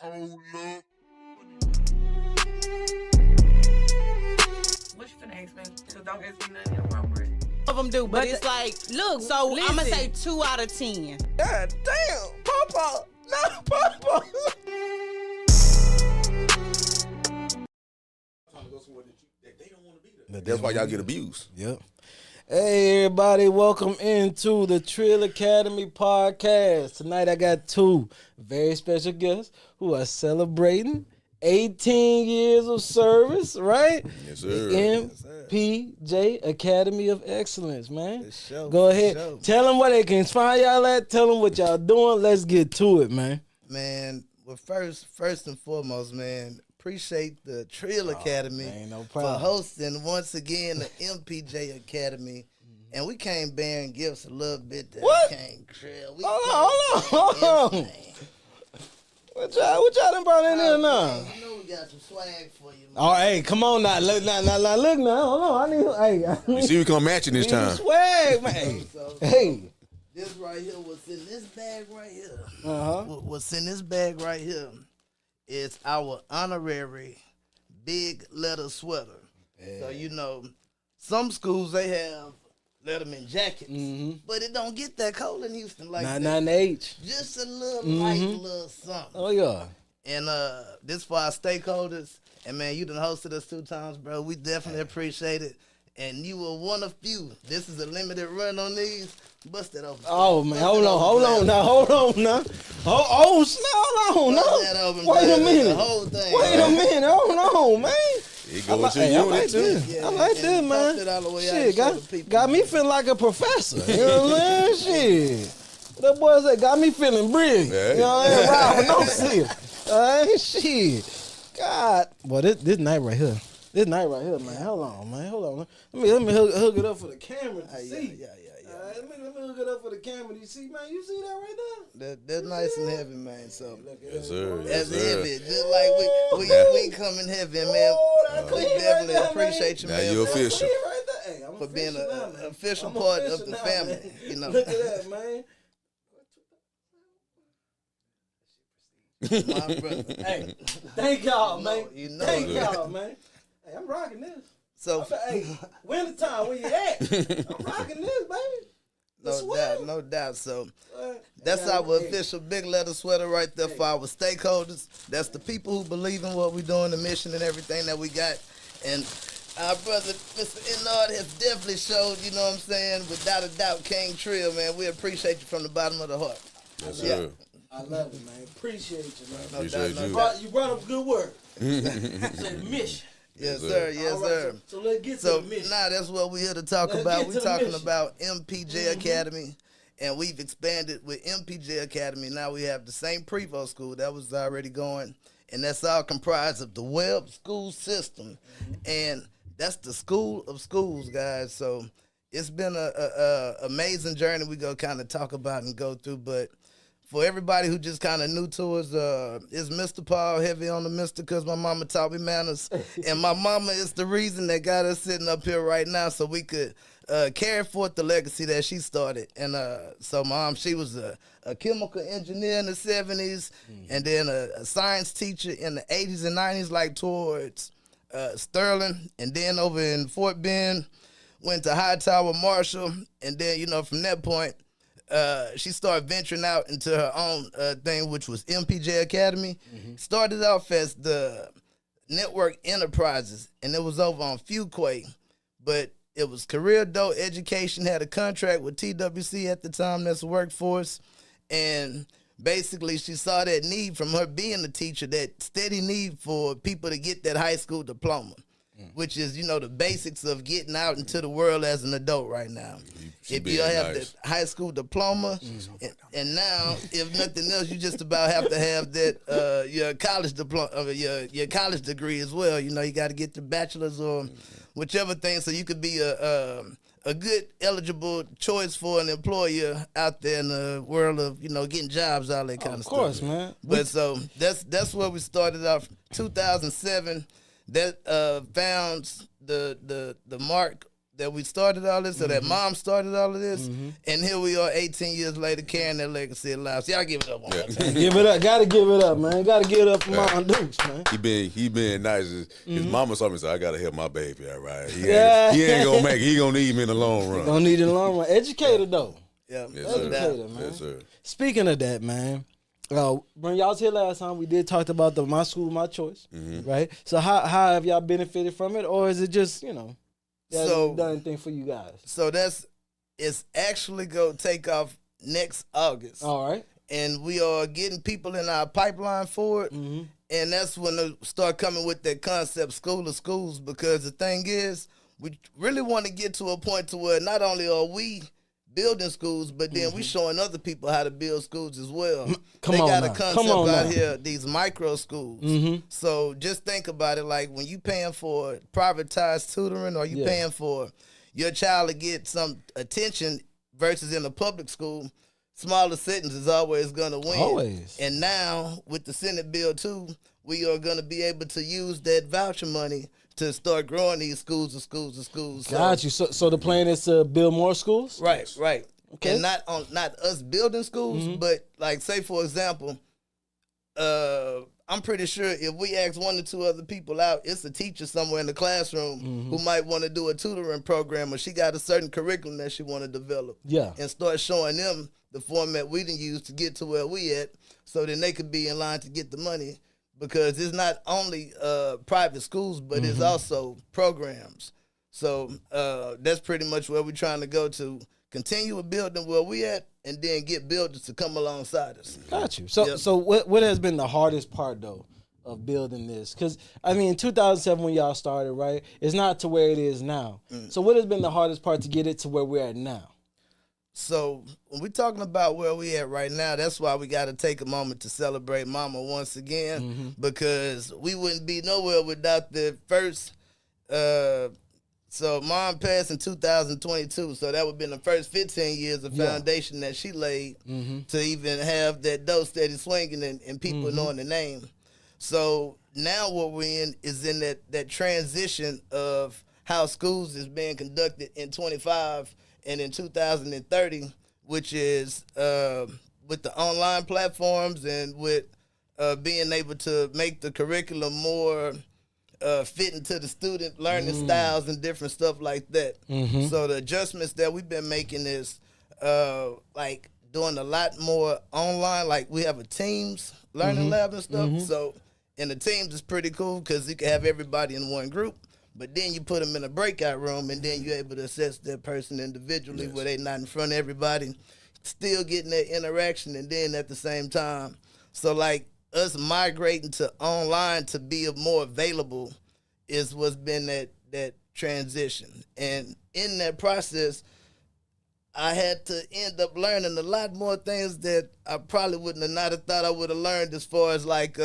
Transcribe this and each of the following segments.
Hold up. What you finna ask me? So don't ask me nothing inappropriate. Of them do, but it's like, look, so I'm gonna say 2 out of 10. God damn, Papa, no, Papa. That's why y'all get abused. Yep. Hey, everybody, welcome into the Trill Academy podcast. Tonight I got 2 very special guests who are celebrating 18 years of service, right? Yes, sir. The MPJ Academy of Excellence, man. Sure, Go ahead. sure. Tell them where they can find y'all at. Tell them what y'all doing. Let's get to it, man. Man, well, first and foremost, man, appreciate the Trill Academy man, no for problem. hosting once again the MPJ Academy. And we came bearing gifts a little bit that What? came Trill. We Hold on. What y'all done brought in here now? Man, you know we got some swag for you, man. Oh, hey, come on now. Look now. Look now. Hold on. I You need see, we come matching this time. swag, man. So, Hey. this right here, what's in this bag right here. Uh-huh. What's in this bag right here is our honorary big letter sweater. So, you know, some schools, they have Letterman jackets, but it don't get that cold in Houston like that. 99H. Just a little light little something. Oh, yeah. And this for our stakeholders. And, man, you done hosted us 2 times, bro. We definitely appreciate it. And you were one of few. This is a limited run on these. Bust that open. Oh, man. Bust Hold that on open, now. Hold on now. Hold on Bust that open, now. Wait a blood. minute. The whole thing. Wait a minute. Hold on, man. It goes to Hey, I like unit, too. this. Yeah, I like and this, man. bust it all the way out Shit, and show the people. got me feeling like a professor. You know what I'm saying? Shit. That boy said, got me feeling brilliant. Yeah. You know what I'm saying? Right with no seal. Shit. God. Boy, this night right here. This night right here, man. Hold on, man. Hold on. Let me hook it up for the camera to see. Yeah. Let me hook it up for the camera to see, man. You see that right there? That's nice and heavy, man. So Yes, sir. that's Yes, sir. heavy. Just like we come in heavy, man. We definitely appreciate you, Now man, you for- official. Right there. Hey, I'm for being official now, an man. official I'm part official of the now, family. man. You know, Look at that, man. my brother. Hey, thank y'all, man. You know Thank it. y'all, man. Hey, I'm rocking this. So Hey, wintertime, where you at? I'm rocking this, baby. The sweater. no doubt. So Uh, that's hey, our hey, official big letter sweater right there for our stakeholders. That's the people who believe in what we're doing, the mission and everything that we got. And our brother, Mr. Ennard, has definitely showed, you know what I'm saying, without a doubt, King Trill, man. We appreciate you from the bottom of the heart. Yes, Yeah. sir. I love it, man. Appreciate you, man. Appreciate you. You brought up good word. Say mission. Yes, sir. sir. Yes, All right, sir. So let's get So to the mission. now that's what we're here to talk Let's about. get We're to the talking mission. about MPJ Academy, and we've expanded with MPJ Academy. Now we have the same Prevo school that was already going, and that's all comprised of the Webb school system, and that's the school of schools, guys. So it's been a amazing journey we go kind of talk about and go through, but for everybody who just kind of new to us, it's Mr. Paul, heavy on the Mr. because my mama taught me manners. And my mama is the reason that got us sitting up here right now so we could carry forth the legacy that she started. And so Mom, she was a chemical engineer in the 70s and then a science teacher in the 80s and 90s, like towards Sterling. And then over in Fort Bend, went to Hightower Marshall. And then, you know, from that point, she started venturing out into her own thing, which was MPJ Academy. Started off as the Network Enterprises, and it was over on Fuquay. But it was Career Adult Education, had a contract with TWC at the time, that's the workforce. And basically, she saw that need from her being a teacher, that steady need for people to get that high school diploma. Which is, you know, the basics of getting out into the world as an adult right now. If you have nice. the high school diploma, and now, if nothing else, you just about have to have that your college diploma, your college degree as well. You know, you got to get the bachelor's or whichever thing, so you could be a good eligible choice for an employer out there in the world of, you know, getting jobs, all that kind of stuff. Of course, man. But so that's where we started off. 2007. That founds the mark, that we started all this, or that mom started all of this, and here we are 18 years later carrying that legacy alive. So y'all give it up one more time. Give it up. Gotta give it up, man. Gotta give it up for Mom Dukes, man. He been nice. His mama told me, so I gotta help my baby, all right? He ain't gonna make it. He gonna need me in the long run. Don't need it in the long run. Educator, though. Yeah, Yes, sir. Educator, man. Yes, sir. Speaking of that, man, when y'all was here last time, we did talk about the My School, My Choice, right? So how have y'all benefited from it, or is it just, that So- done anything for you guys? So it's actually going to take off next August. All right. And we are getting people in our pipeline for it. And that's when they start coming with that concept, School of Schools, because the thing is, we really want to get to a point to where not only are we building schools, but then we showing other people how to build schools as well. Come they on got now. a concept Come on out now. here, these micro schools. So just think about it, like when you paying for privatized tutoring, or you paying for your child to get some attention versus in a public school, smaller settings is always going to win. Always. And now with the Senate bill too, we are going to be able to use that voucher money to start growing these schools and schools and schools. Got you. So the plan is to build more schools? Right. Okay. And not us building schools, but like say for example, I'm pretty sure if we ask one or two other people out, it's a teacher somewhere in the classroom who might want to do a tutoring program, or she got a certain curriculum that she want to develop. Yeah. And start showing them the format we didn't use to get to where we at, so then they could be in line to get the money. Because it's not only private schools, but it's also programs. So that's pretty much where we're trying to go to. Continue with building where we at, and then get builders to come alongside us. Got you. So Yep. so what has been the hardest part, though, of building this? Because, I mean, 2007 when y'all started, right, it's not to where it is now. So what has been the hardest part to get it to where we're at now? So when we're talking about where we at right now, that's why we got to take a moment to celebrate Mama once again, because we wouldn't be nowhere without the first. So Mom passed in 2022, so that would have been the first 15 years of foundation that she laid to even have that dough steady swinging and people knowing the name. So now what we're in is in that transition of how schools is being conducted in 25 and in 2030, which is with the online platforms and with being able to make the curriculum more fitting to the student learning styles and different stuff like that. So the adjustments that we've been making is like doing a lot more online. Like we have a Teams learning lab and stuff. So in the Teams is pretty cool because you can have everybody in one group. But then you put them in a breakout room, and then you're able to assess that person individually where they're not in front of everybody, still getting that interaction, and then at the same time. So, like, us migrating to online to be more available is what's been that transition. And in that process, I had to end up learning a lot more things that I probably wouldn't have not have thought I would have learned, as far as, like,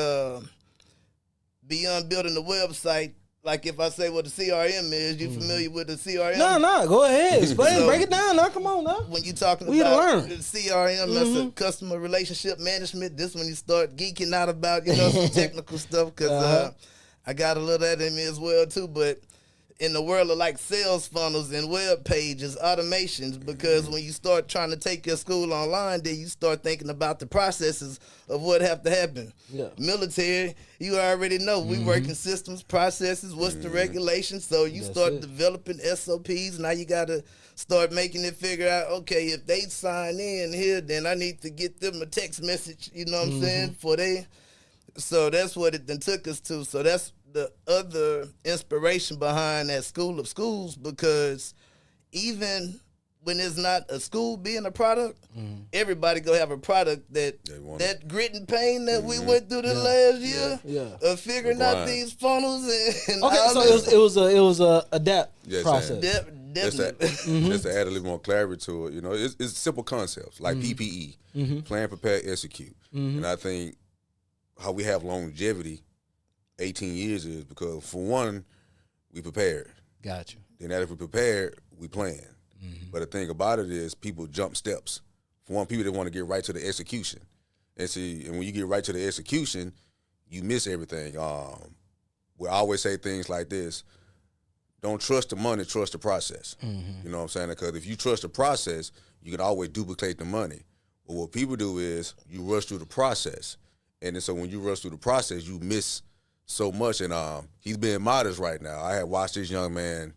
beyond building the website. Like if I say what the CRM is, you familiar with the CRM? No, go ahead. Explain, So- break it down now. Come on now. When you're talking We about learn. the CRM, that's a customer relationship management. This when you start geeking out about, some technical stuff, because I got a little of that in me as well too. But in the world of like sales funnels and web pages, automations, because when you start trying to take your school online, then you start thinking about the processes of what have to happen. Yeah. Military, you already know we work in systems, processes, what's the regulations, so you That's start it. developing SOPs. Now you got to start making it figure out, okay, if they sign in here, then I need to get them a text message, you know what I'm saying, for they. So that's what it then took us to. So that's the other inspiration behind that School of Schools, because even when it's not a school being a product, everybody go have a product that They want that grit and pain that we went through the last year Yeah. of figuring The out grind. these funnels and Okay, all so this. it was a adapt Yes, process. Just to, Definitely. just to add a little more clarity to it, it's simple concepts like PPE, plan, prepare, execute. And I think how we have longevity, 18 years, is because for one, we prepared. Got you. Then after we prepared, we plan. But the thing about it is people jump steps. For one, people that want to get right to the execution. And when you get right to the execution, you miss everything. We always say things like this: don't trust the money, trust the process. Mm-hmm. You know what I'm saying? Because if you trust the process, you can always duplicate the money. But what people do is you rush through the process. And then so when you rush through the process, you miss so much. And he's being modest right now. I had watched this young man,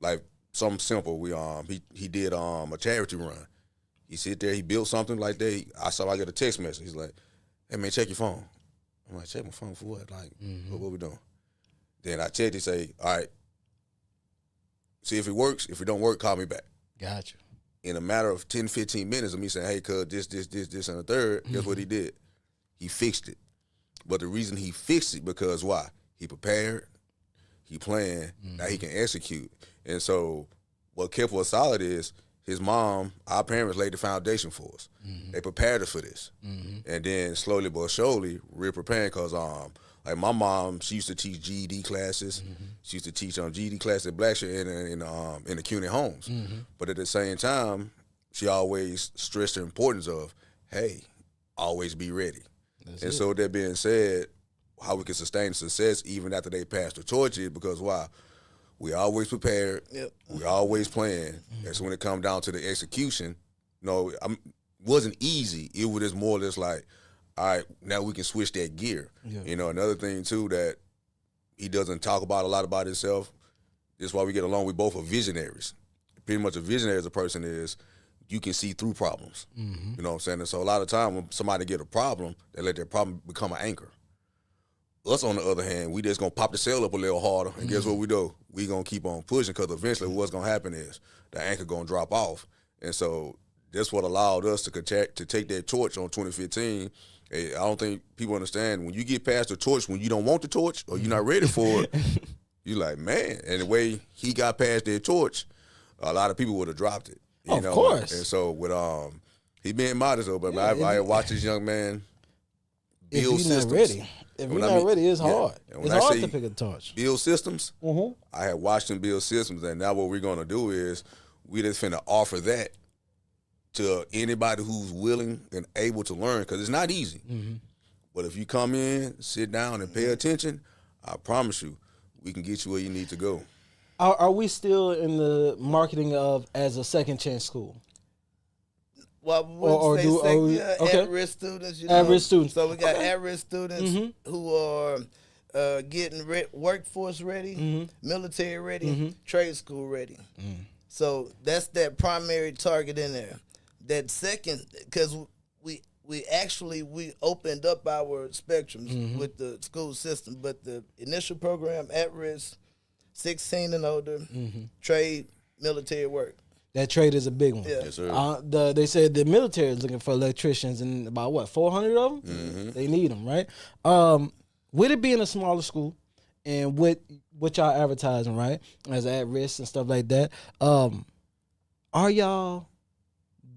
like something simple. He did a charity run. He sit there, he built something like that. I get a text message. He's like, hey man, check your phone. I'm like, check my phone for what? Like, what we doing? Then I checked, he say, all right, see if it works. If it don't work, call me back. Gotcha. In a matter of 10, 15 minutes of me saying, hey, cuz, this, and the third, guess what he did? He fixed it. But the reason he fixed it, because why? He prepared, he planned, now he can execute. And so what kept us solid is his mom, our parents laid the foundation for us. They prepared us for this. And then slowly but surely, we're preparing because like my mom, she used to teach GED classes. She used to teach GED classes at Blackshear in the CUNY homes. But at the same time, she always stressed the importance of, hey, always be ready. So with that being said, how we can sustain success even after they pass the torch is because why? We always prepared. Yep. We always planned. And so when it comes down to the execution, it wasn't easy. It was just more or less like, all right, now we can switch that gear. Yeah. Another thing, too, that he doesn't talk about a lot about himself, this is why we get along. We both are visionaries. Pretty much a visionary as a person is you can see through problems. You know what I'm saying? And so a lot of time when somebody get a problem, they let their problem become an anchor. Us, on the other hand, we just going to pop the sail up a little harder, and guess what we do? We going to keep on pushing because eventually what's going to happen is the anchor going to drop off. And so that's what allowed us to take that torch on 2015. I don't think people understand when you get past the torch, when you don't want the torch or you're not ready for it, you're like, man. And the way he got past that torch, a lot of people would have dropped it. Of course. And so with he being modest though, but I watched this young man build systems. If you're not ready, it's hard. It's hard to pick a torch. Build systems. I had watched him build systems, and now what we're gonna do is we just finna offer that to anybody who's willing and able to learn, because it's not easy. But if you come in, sit down, and pay attention, I promise you, we can get you where you need to go. Are we still in the marketing of as a second chance school? Well, at-risk students. At-risk students. So we got at-risk students who are getting workforce ready, military ready, trade school ready. So that's that primary target in there. That second, because we opened up our spectrums with the school system, but the initial program, at-risk, 16 and older, trade, military work. That trade is a big one. Yeah. Yes, sir. They said the military is looking for electricians, and about 400 of them? They need them, right? With it being a smaller school, and with y'all advertising, right, as at-risk and stuff like that, are y'all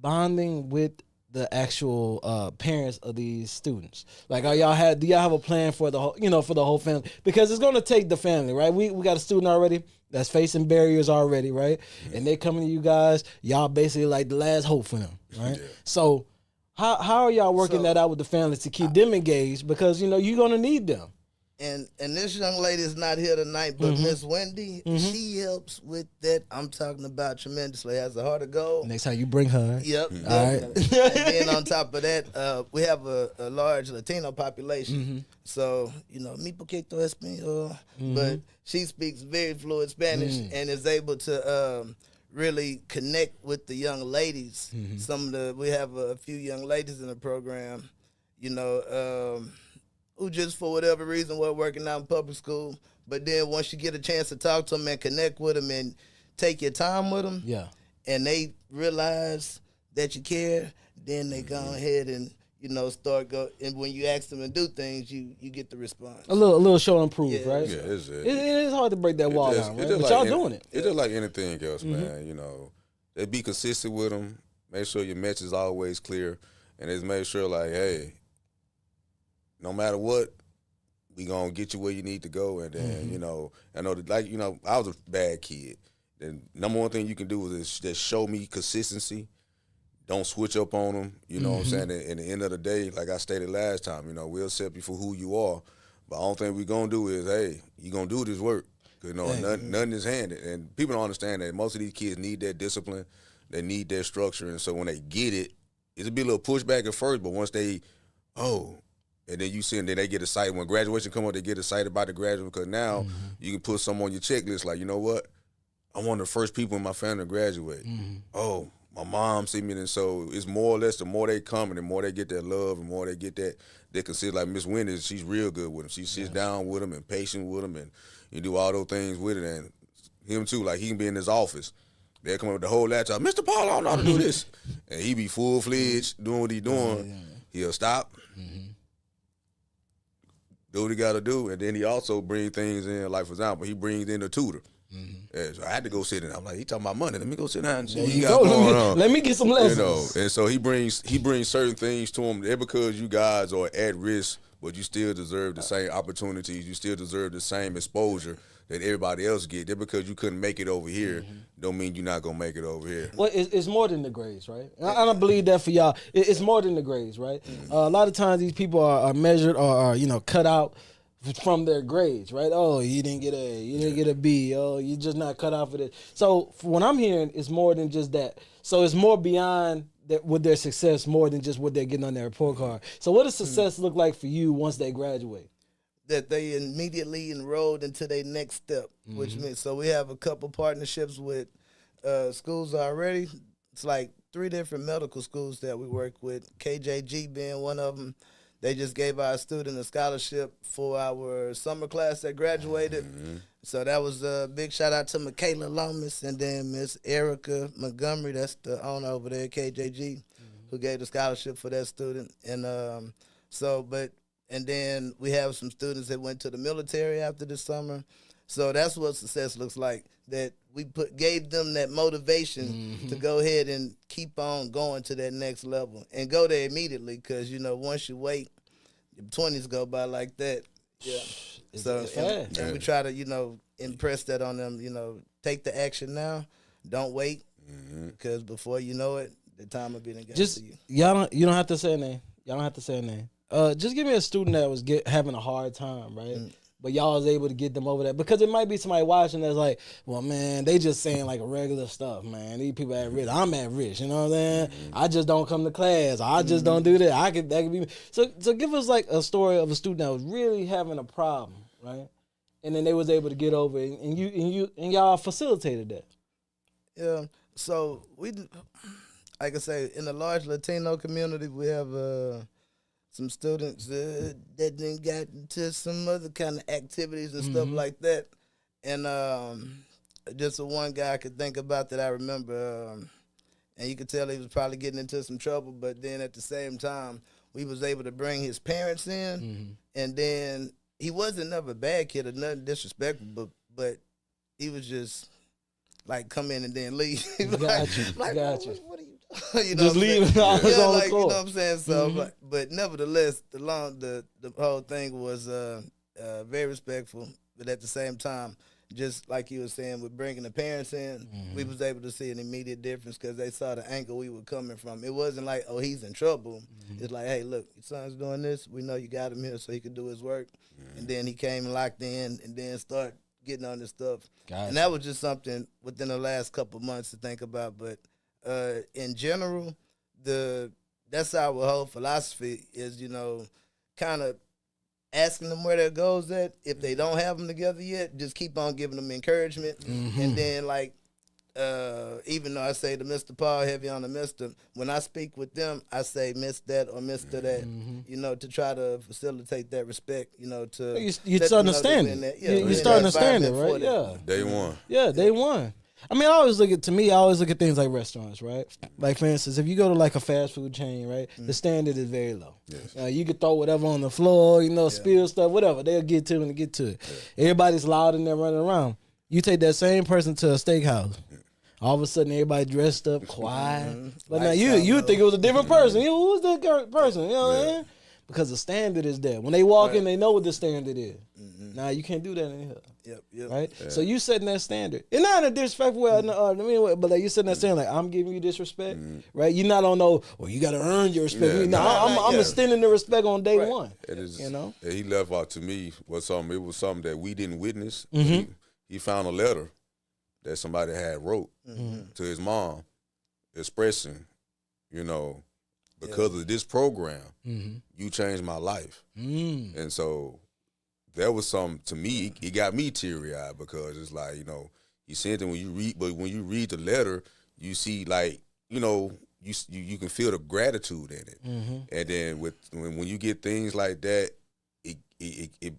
bonding with the actual parents of these students? Like, do y'all have a plan for the whole family? Because it's going to take the family, right? We got a student already that's facing barriers already, right? And they coming to you guys. Y'all basically like the last hope for them, right? Yeah. So how are y'all working that out with the families to keep them engaged? Because you're going to need them. And this young lady is not here tonight, but Miss Wendy, she helps with that. I'm talking about tremendously. Has a heart of gold. Next time you bring her. Yep. All right. And then on top of that, we have a large Latino population. So, mi poquito español. But she speaks very fluent Spanish and is able to really connect with the young ladies. We have a few young ladies in the program, who just for whatever reason were working out in public school. But then once you get a chance to talk to them and connect with them and take your time with them, and they realize that you care, then they go ahead and, start go. And when you ask them to do things, you get the response. A little show and prove, right? Yeah, it is hard to break that wall down, right? But y'all doing it. It's just like anything else, man. They be consistent with them. Make sure your message is always clear, and just make sure, like, hey, no matter what, we gonna get you where you need to go. And then, I know that, I was a bad kid. The number one thing you can do is just show me consistency. Don't switch up on them. You know what I'm saying? And at the end of the day, like I stated last time, we'll accept you for who you are. But the only thing we gonna do is, hey, you gonna do this work. You know, nothing is handed, and people don't understand that most of these kids need that discipline, they need that structure, and so when they get it, it'll be a little pushback at first, but once they, and then you see, and then they get excited when graduation come up, they get excited about the graduation because now you can put something on your checklist like, you know what, I'm one of the first people in my family to graduate. Oh, my mom see me, and so it's more or less the more they come and the more they get that love and more they get that, they consider like Miss Wendy, she's real good with them. She sits down with them and patient with them and you do all those things with it. And him too, like he can be in his office. They'll come up with the whole laptop, Mr. Paul, I don't know how to do this. And he be full-fledged doing what he doing. He'll stop, do what he got to do, and then he also bring things in, like for example, he brings in a tutor. Yeah, so I had to go sit in. I'm like, he talking about money. Let me go sit down and see what he got going on. Let me get some lessons. You know, and so he brings certain things to him. They're because you guys are at risk, but you still deserve the same opportunities. You still deserve the same exposure that everybody else get. They're because you couldn't make it over here. Don't mean you're not gonna make it over here. Well, it's more than the grades, right? I don't believe that for y'all. It's more than the grades, right? A lot of times these people are measured or are cut out from their grades, right? Oh, you didn't get A, you didn't get a B. Oh, you just not cut out for this. So what I'm hearing is more than just that. So it's more beyond with their success, more than just what they're getting on their report card. So what does success look like for you once they graduate? That they immediately enrolled into their next step, which means, so we have a couple partnerships with schools already. It's like 3 different medical schools that we work with, KJG being one of them. They just gave our student a scholarship for our summer class that graduated. So that was a big shout out to Michaela Lomas and then Miss Erica Montgomery, that's the owner over there at KJG, who gave the scholarship for that student. And and then we have some students that went to the military after the summer. So that's what success looks like, that we gave them that motivation to go ahead and keep on going to that next level and go there immediately because, once you wait, your 20s go by like that. Yeah. And we try to, impress that on them, take the action now. Don't wait because before you know it, the time will be in the game for you. You don't have to say a name. Y'all don't have to say a name. Just give me a student that was having a hard time, right? But y'all was able to get them over that. Because it might be somebody watching that's like, well, man, they just saying like regular stuff, man. These people at risk. I'm at risk, you know what I'm saying? I just don't come to class. I just don't do that. That could be me. So give us like a story of a student that was really having a problem, right? And then they was able to get over it, and y'all facilitated that. Yeah. So we, like I say, in the large Latino community, we have some students that then got into some other kind of activities and stuff like that. And just the one guy I could think about that I remember, and you could tell he was probably getting into some trouble, but then at the same time, we was able to bring his parents in, and then he wasn't never a bad kid or nothing disrespectful, but he was just like come in and then leave. Got you. What are you doing? Just leaving all his on the you court. know what I'm saying? So, but nevertheless, the whole thing was very respectful. But at the same time, just like you were saying, with bringing the parents in, we was able to see an immediate difference because they saw the angle we were coming from. It wasn't like, oh, he's in trouble. It's like, hey, look, your son's doing this. We know you got him here so he could do his work. And then he came locked in and then start getting on this stuff. Gotcha. And that was just something within the last couple of months to think about. But in general, that's our whole philosophy is, kind of asking them where their goals at. If they don't have them together yet, just keep on giving them encouragement. And then, like, even though I say to Mr. Paul, heavy on the Mr., when I speak with them, I say Miss that or Mr. that, to try to facilitate that respect, to... You starting to stand it. You're starting to stand it, right? Yeah. Day one. Yeah, day one. I mean, I always look at things like restaurants, right? Like, for instance, if you go to like a fast food chain, right, the standard is very low. Yes. You could throw whatever on the floor, spill stuff, whatever. They'll get to it and get to it. Yeah. Everybody's loud and they're running around. You take that same person to a steakhouse. All of a sudden, everybody dressed up, quiet. But now you think it was a different person. Who was that person? You know what I mean? Because the standard is there. When they walk in, they know what the standard is. Now, you can't do that in here. Yep. Right? Yeah. So you setting that standard. And not in a disrespectful way, but like you setting that standard, like, I'm giving you this respect, right? You're not on you got to earn your respect. Yeah, I'm extending the respect on day one. It is, he left out to me was something that we didn't witness. He he found a letter that somebody had wrote to his mom expressing, you know, because of this program, you changed my life. And so that was something to me, it got me teary-eyed because it's like, you know, he sent it when you read the letter, you see like, you know, you can feel the gratitude in it. And then when you get things like that, it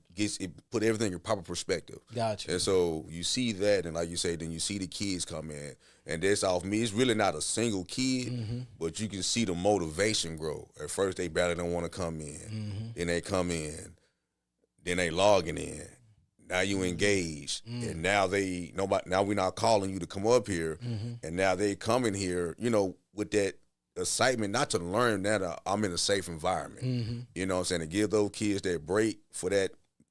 put everything in proper perspective. Gotcha. And so you see that, and like you say, then you see the kids come in, and that's off me. It's really not a single kid, but you can see the motivation grow. At first, they barely don't want to come in. Then they come in. Then they logging in. Now you engaged, and now now we're not calling you to come up here, and now they come in here, you know, with that excitement, not to learn that I'm in a safe environment. You know what I'm saying? To give those kids that break for that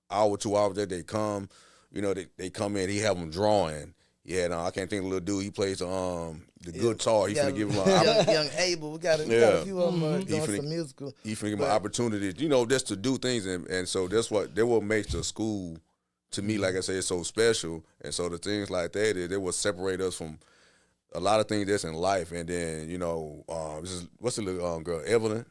hour, 2 hours that they come, you know, they come in, he have them drawing. Yeah, no, I can't think of the little dude. He plays the guitar. He finna give him young Abel. We got a few of them doing some musical. He finna give him an opportunity, you know, just to do things, and so that's what makes the school, to me, like I said, so special. And so the things like that, it will separate us from a lot of things that's in life. And then, you know, what's the little girl, Evelyn?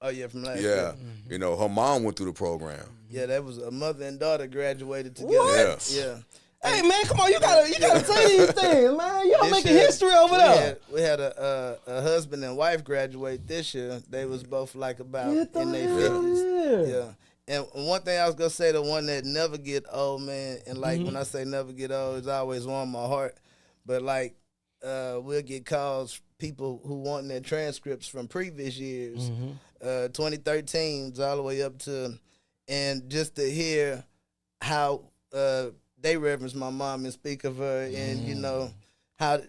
Oh, yeah, from last year. You know, her mom went through the program. Yeah, that was a mother and daughter graduated together. What? Yeah. Hey man, come on! You gotta say these things, man. Y'all making history over there. We had a husband and wife graduate this year. They was both like about in their 50s. Yeah. And one thing I was gonna say, the one that never get old, man, and like when I say never get old, it's always warm my heart. But like, we'll get calls, people who want their transcripts from previous years, 2013s all the way up to, and just to hear how they reverence my mom and speak of her, and you know how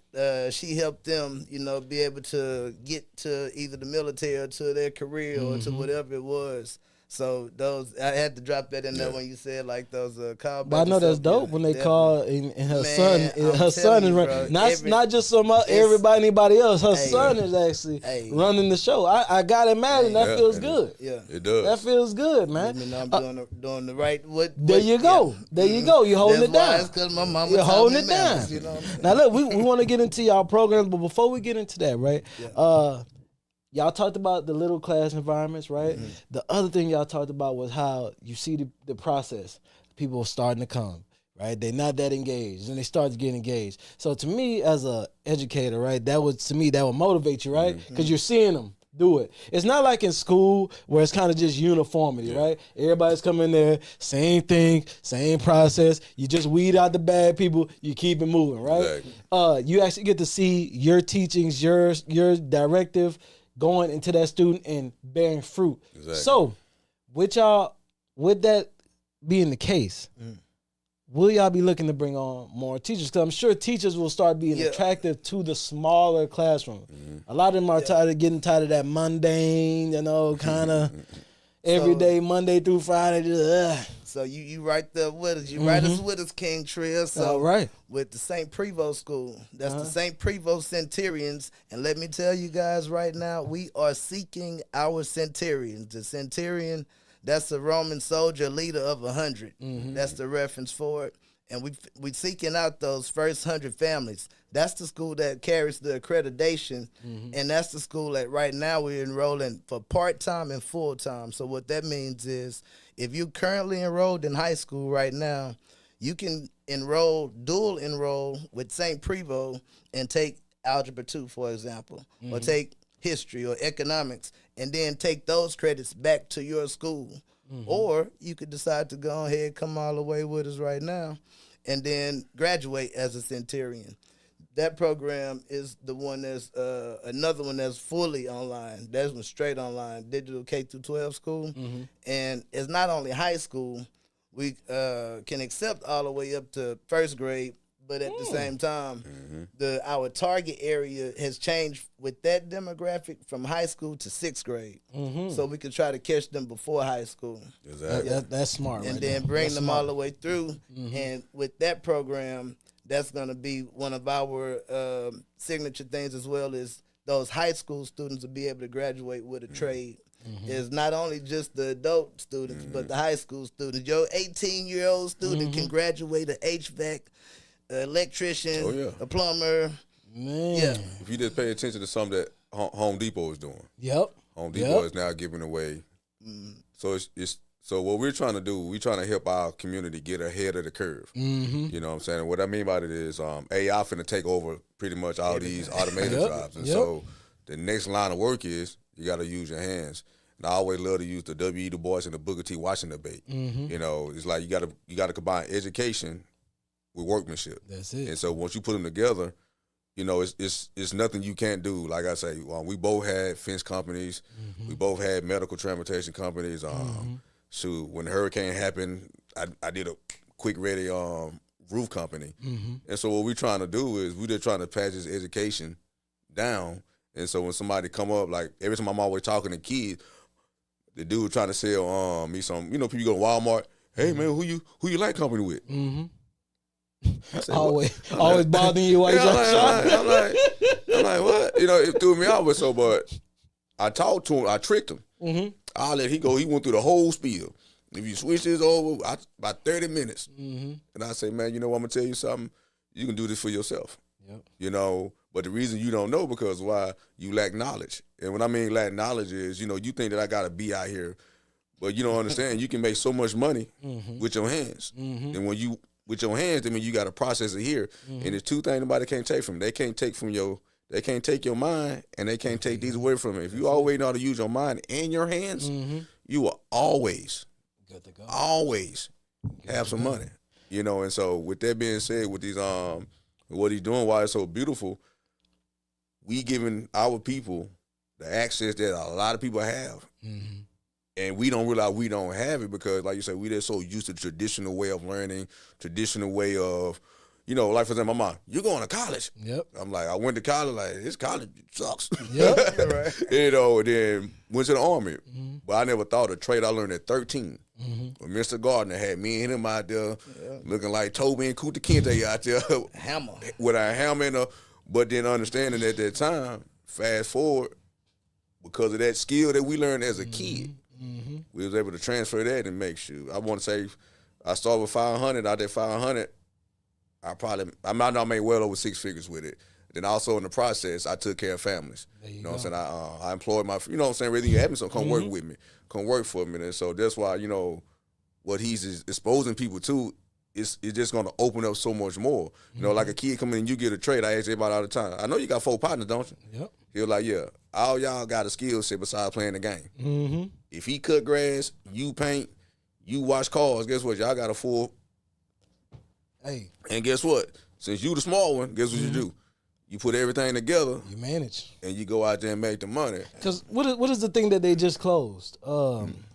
she helped them, you know, be able to get to either the military or to their career or to whatever it was. So those, I had to drop that in there when you said like those callbacks. But I know that's dope when they call and her son is running. Not just anybody else. Her son is actually running the show. I gotta imagine that feels good. Yeah, it does. That feels good, man. You know, I'm doing the right. There you go. There you go. You're holding it down. That's because my mama. You're holding it down. You know what I'm saying? Now look, we want to get into y'all programs, but before we get into that, right? Yeah. Y'all talked about the little class environments, right? The other thing y'all talked about was how you see the process. People starting to come, right? They're not that engaged, and they start to get engaged. So to me, as a educator, right, that would motivate you, right? Because you're seeing them do it. It's not like in school where it's kind of just uniformity, right? Everybody's coming there, same thing, same process. You just weed out the bad people, you keep it moving, right? Exactly. You actually get to see your teachings, your directive going into that student and bearing fruit. Exactly. So, with that being the case, will y'all be looking to bring on more teachers? Because I'm sure teachers will start being attractive to the smaller classroom. A lot of them are getting tired of that mundane, you know, kind of every day, Monday through Friday. Just, So you right there with us. You right us with us, King Trill. So with the St. Prevost School, that's the St. Prevost Centurions. And let me tell you guys right now, we are seeking our centurions. The centurion, that's a Roman soldier, leader of 100. That's the reference for it. And we seeking out those first 100 families. That's the school that carries the accreditation, and that's the school that right now we're enrolling for part-time and full-time. So what that means is if you're currently enrolled in high school right now, you can dual enroll with St. Prevost and take Algebra 2, for example, or take history or economics, and then take those credits back to your school. Or you could decide to go ahead, come all the way with us right now, and then graduate as a centurion. That program is the one that's another one that's fully online. That's one straight online, digital K-12 school. And it's not only high school. We can accept all the way up to first grade, but at the same time, our target area has changed with that demographic from high school to sixth grade. So we can try to catch them before high school. Exactly. That's smart. And then bring them all the way through. And with that program, that's going to be one of our signature things as well, is those high school students will be able to graduate with a trade. It's not only just the adult students, but the high school students. Your 18-year-old student can graduate an HVAC, an electrician, a plumber. Man. Yeah. If you just pay attention to something that Home Depot is doing. Yep. Home Depot is now giving away. So it's so what we're trying to do, we're trying to help our community get ahead of the curve. You know what I'm saying? And what I mean by it is AI finna take over pretty much all these automated jobs. And so the next line of work is you got to use your hands. And I always love to use the W.E. Du Bois and the Booker T. Washington debate. You know, it's like you got to combine education with workmanship. That's it. And so once you put them together, you know, it's nothing you can't do. Like I say, we both had fence companies. We both had medical transportation companies. Shoot, when the hurricane happened, I did a quick ready roof company. And so what we're trying to do is we're just trying to pass this education down. And so when somebody come up, like every time I'm always talking to kids, the dude trying to sell me some, you know, people go to Walmart, hey man, who you like company with? I said, always bothering you while you're I'm like, what? You know, it threw me out with so, but I talked to him, I tricked him. I let he go, he went through the whole spiel. If you switch this over, about 30 minutes. And I say, man, you know what, I'm gonna tell you something, you can do this for yourself. You know, but the reason you don't know because why you lack knowledge. And what I mean lack knowledge is, you know, you think that I gotta be out here, but you don't understand you can make so much money with your hands. And when you with your hands, I mean you gotta process it here. And there's two things nobody can't take from. They can't take your mind and they can't take these away from it. If you always know how to use your mind and your hands, you will always good to go. Always have some money. You know, and so with that being said, with these what he's doing, why it's so beautiful, we giving our people the access that a lot of people have. And we don't realize we don't have it because, like you said, we just so used to the traditional way of learning, traditional way of, you know, like for example, my mom, you're going to college. I'm like, I went to college, like, this college sucks. Right. You know, and then went to the Army. But I never thought a trade I learned at 13. When Mr. Gardner had me and him out there looking like Toby and Kuta Kinte out there. Hammer. With a hammer and but then understanding at that time, fast forward, because of that skill that we learned as a kid, we was able to transfer that and make sure. I want to say I started with 500. Out there 500, I might not make well over six figures with it. Then also in the process, I took care of families. You know what I'm saying? I employed my, you know what I'm saying, everything you have me, so come work with me. Come work for me. And so that's why, you know, what he's exposing people to it's just going to open up so much more. You know, like a kid coming in, you get a trade. I ask everybody all the time, I know you got 4 partners, don't you? He'll like, yeah, all y'all got a skill set besides playing the game. If he cut grass, you paint, you wash cars, guess what? Y'all got a full. Hey. And guess what? Since you the small one, guess what you do? You put everything together. You manage. And you go out there and make the money. Because what is the thing that they just closed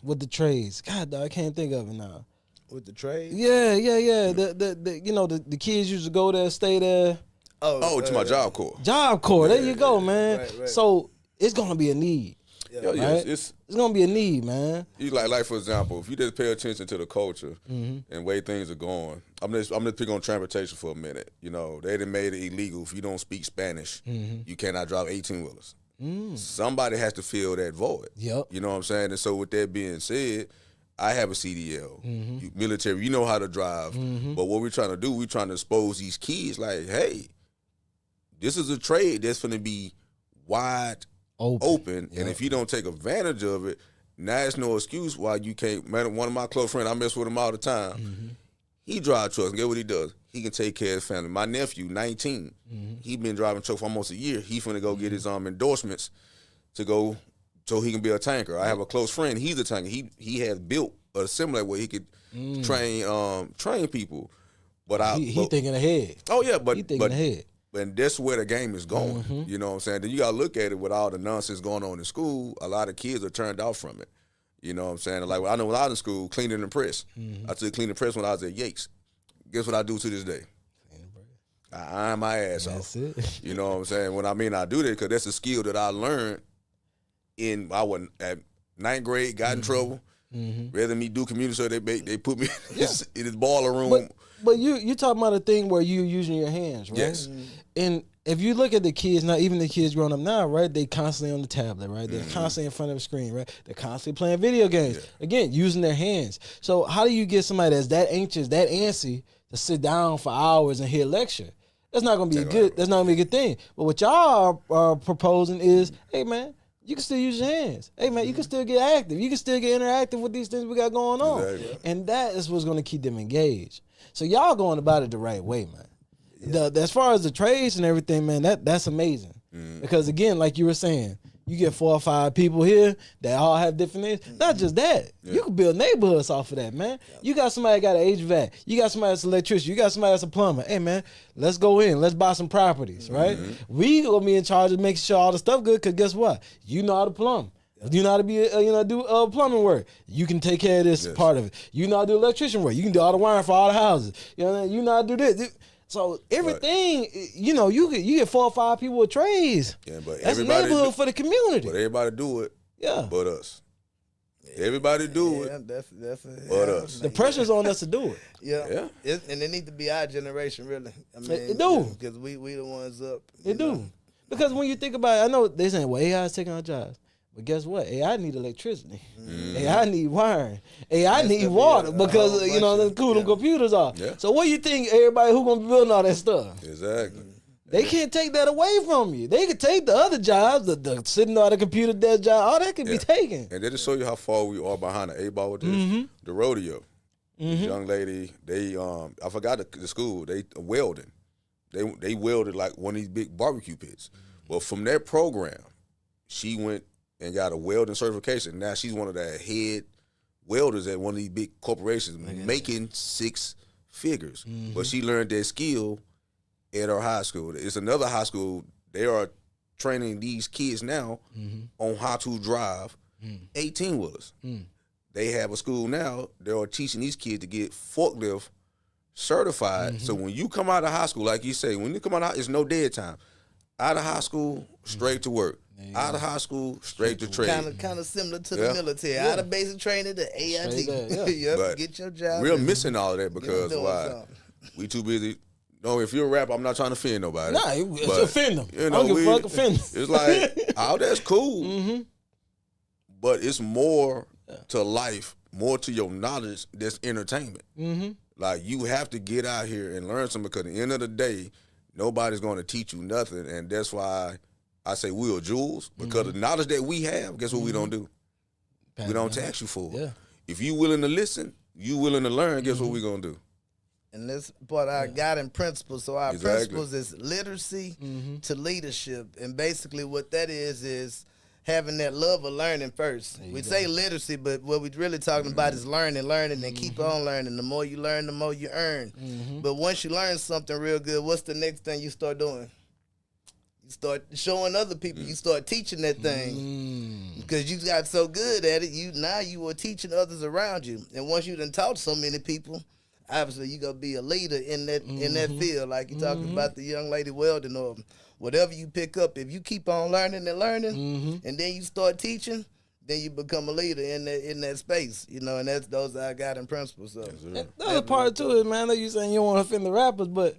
with the trades? God, dog, I can't think of it now. With the trade? Yeah. The you know, the kids used to go there, stay there. To my Job Corps. Job Corps, there you go, man. Right. So it's gonna be a need. Right? It's gonna be a need, man. You like for example, if you just pay attention to the culture and way things are going. I'm just picking on transportation for a minute. You know, they done made it illegal if you don't speak Spanish, you cannot drive 18-wheelers. Somebody has to fill that void. You know what I'm saying? And so with that being said, I have a CDL, military, you know how to drive. But what we're trying to do, we're trying to expose these kids like, hey, this is a trade that's going to be wide open. And if you don't take advantage of it, now it's no excuse why you can't. Man, one of my close friends, I mess with him all the time. He drives trucks, and get what he does? He can take care of his family. My nephew, 19, he been driving truck for almost a year. He finna go get his endorsements to go so he can be a tanker. I have a close friend, he's a tanker. He has built a similar way he could train people. But he thinking ahead. Oh yeah, but he thinking ahead. And that's where the game is going. You know what I'm saying? Then you gotta look at it with all the nonsense going on in school. A lot of kids are turned off from it. You know what I'm saying? Like I know when I was in school, cleaning and press. I took cleaning and press when I was at Yates. Guess what I do to this day? I iron my ass off. It. You know what I'm saying? When I mean I do that, because that's a skill that I learned I wasn't at 9th grade, got in trouble. Rather than me do community service, they put me in this boiler room. But you talking about a thing where you using your hands, right? Yes. And if you look at the kids now, even the kids growing up now, right? They constantly on the tablet, right? They're constantly in front of a screen, right? They're constantly playing video games. Yeah. Again, using their hands. So how do you get somebody that's that anxious, that antsy to sit down for hours and hear a lecture? That's not gonna be That's not gonna be a good thing. But what y'all are proposing is, hey man, you can still use your hands. Hey man, you can still get active. You can still get interactive with these things we got going on. Exactly. And that is what's gonna keep them engaged. So y'all going about it the right way, man. Yeah. As far as the trades and everything, man, that's amazing. Because again, like you were saying, you get 4 or 5 people here that all have different names. Not just that. Yeah. You can build neighborhoods off of that, man. Yeah. You got somebody that got an HVAC. You got somebody that's an electrician. You got somebody that's a plumber. Hey, man, let's go in. Let's buy some properties, right? We gonna be in charge of making sure all the stuff good, because guess what? You know how to plumb. You know how to be, do plumbing work. You can take care of this part of it. You know how to do electrician work. You can do all the wiring for all the houses. You know how to do this. So everything, you get 4 or 5 people with trades. Yeah, but that's a neighborhood for the community. But everybody do it. Yeah. But us. Everybody do it. But us. The pressure's on us to do it. Yeah. And it need to be our generation, really. I mean, it do. Because we the ones up. It do. Because when you think about it, I know they saying, well, AI is taking our jobs. But guess what? AI need electricity. AI need wiring. AI need water because, the cool them computers are. Yeah. So what do you think everybody who going to be building all that stuff? Exactly. They can't take that away from you. They could take the other jobs, the sitting on the computer desk job, all that could be taken. And they just show you how far we are behind the 8-ball with this. The rodeo. This young lady, they, I forgot the school, they welding. They welded like one of these big barbecue pits. Well, from that program, she went and got a welding certification. Now she's one of the head welders at one of these big corporations, making 6 figures. But she learned that skill at her high school. It's another high school. They are training these kids now on how to drive 18-wheelers. They have a school now. They are teaching these kids to get forklift certified. So when you come out of high school, like you say, when you come out of it's no dead time. Out of high school, straight to work. Out of high school, straight to trade. Kind of similar to the military. Out of basic training to AIT. But get your job. We're missing all of that because why? We too busy. No, if you're a rapper, I'm not trying to offend nobody. Nah, offend them. I don't give a fuck, offend them. It's like, oh, that's cool. But it's more to life, more to your knowledge that's entertainment. Like, you have to get out here and learn something, because at the end of the day, nobody's going to teach you nothing. And that's why I say we are jewels, because the knowledge that we have, guess what we don't do? We don't tax you for it. Yeah. If you willing to listen, you willing to learn, guess what we going to do? And this part our guiding principles. So our principles is literacy to leadership. And basically what that is having that love of learning first. We say literacy, but what we're really talking about is learning, and keep on learning. The more you learn, the more you earn. But once you learn something real good, what's the next thing you start doing? You start showing other people. You start teaching that thing. Because you got so good at it, you are teaching others around you. And once you done taught so many people, obviously you gonna be a leader in that field. Like you talking about the young lady welding, or whatever you pick up. If you keep on learning and learning, and then you start teaching, then you become a leader in that space. And those are our guiding principles. So the other part too is, man, I know you saying you don't want to offend the rappers, but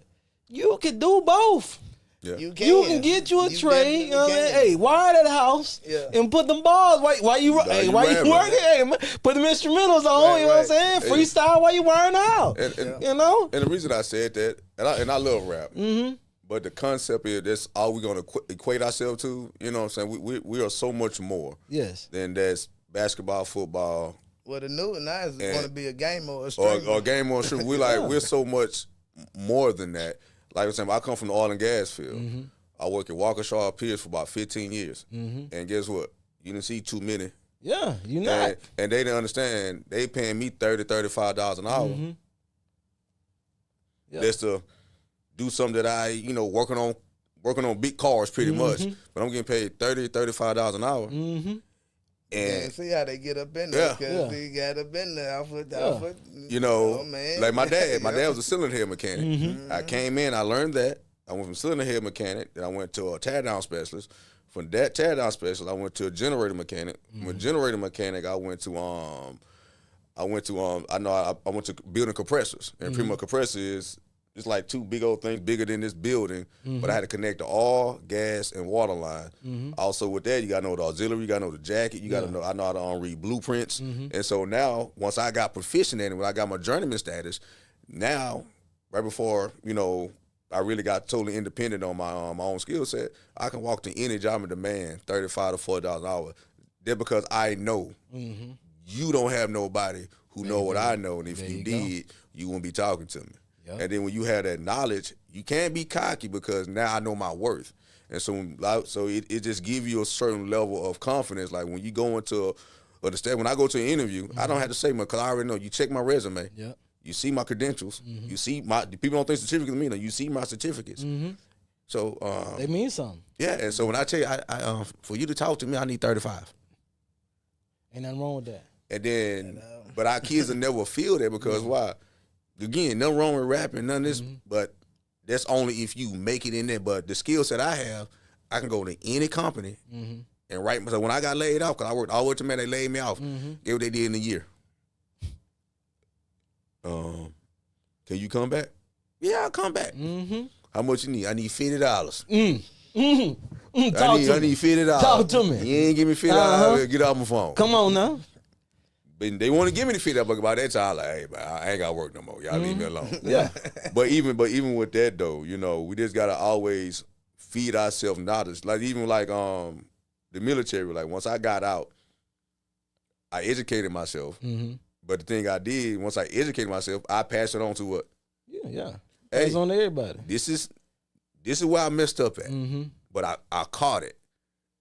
you can do both. Yeah. You can. You can get you a trade. You know what I mean? Hey, wire that house and put them bars while you working. Hey, man, put them instrumentals on. You know what I'm saying? Freestyle while you wiring out. And the reason I said that, and I love rap, but the concept is that's all we're gonna equate ourselves to. You know what I'm saying? We are so much more. Than that's basketball, football. Well, the new one now is going to be a game or a stream. Or a game or a stream. We're so much more than that. Like I said, I come from the oil and gas field. I worked at Waukesha Piers for about 15 years. And guess what? You didn't see too many. Yeah, you not. And they didn't understand. They paying me $30, $35 an hour. Just to do something that I, working on big cars pretty much. But I'm getting paid $30, $35 an hour. And see how they get up in there, because they got up in there. Outfit. Man. Like my dad was a cylinder head mechanic. I came in, I learned that. I went from cylinder head mechanic, then I went to a tear down specialist. From that tear down specialist, I went to a generator mechanic. From a generator mechanic, I went to building compressors. And pretty much compressor is it's like two big old things bigger than this building, but I had to connect the oil, gas, and water line. Also with that, you gotta know the auxiliary, you gotta know the jacket, you gotta know, I know how to read blueprints. And so now, once I got proficient in it, when I got my journeyman status, now, right before, you know, I really got totally independent on my own skill set, I can walk to any job and demand $35 to $40 an hour. That's because I know you don't have nobody who know what I know, and if you did, you wouldn't be talking to me. Yep. And then when you have that knowledge, you can't be cocky because now I know my worth. And so it just gives you a certain level of confidence. Like when you go into when I go to an interview, I don't have to say much because I already know. You check my resume. Yep. You see my credentials. You see people don't think certificates mean nothing. You see my certificates. So they mean something. Yeah, and so when I tell you, I for you to talk to me, I need 35. Ain't nothing wrong with that. And then, but our kids will never feel that because why? Again, nothing wrong with rapping, none of this, but that's only if you make it in there. But the skill set I have, I can go to any company and write. So when I got laid off, because I worked all the way to man, they laid me off. Get what they did in a year. Can you come back? Yeah, I'll come back. How much you need? I need $50. I need $50. Talk to me. You ain't give me $50. Get off my phone. Come on now. But they want to give me the $50, but by that time, like, hey, man, I ain't got to work no more. Y'all leave me alone. Yeah. But even with that though, you know, we just gotta always feed ourselves knowledge. Like even like the military. Like once I got out, I educated myself. But the thing I did, once I educated myself, I passed it on to what? Yeah. Hey, it's on to everybody. This is where I messed up at. But I caught it.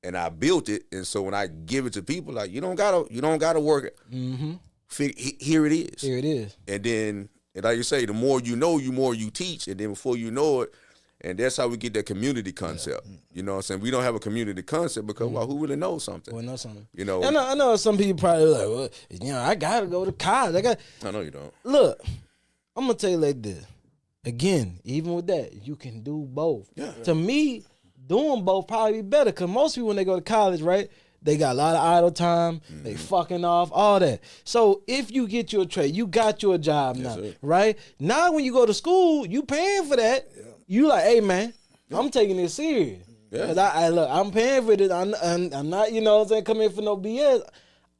And I built it, and so when I give it to people, like you don't gotta work it. Here it is. Here it is. And then, and like you say, the more you know, the more you teach, and then before you know it, and that's how we get that community concept. You know what I'm saying? We don't have a community concept because well, who really knows something? Well, know something. You know. I know some people probably like, well, you know, I gotta go to college. I know you don't. Look, I'm gonna tell you like this. Again, even with that, you can do both. Yeah. To me, doing both probably be better because most people when they go to college, right, they got a lot of idle time, they fucking off, all that. So if you get your trade, you got your job now, right? Now when you go to school, you paying for that. Yeah. You like, hey man, I'm taking this serious. Because look, I'm paying for this. I'm not, you know what I'm saying, come in for no BS.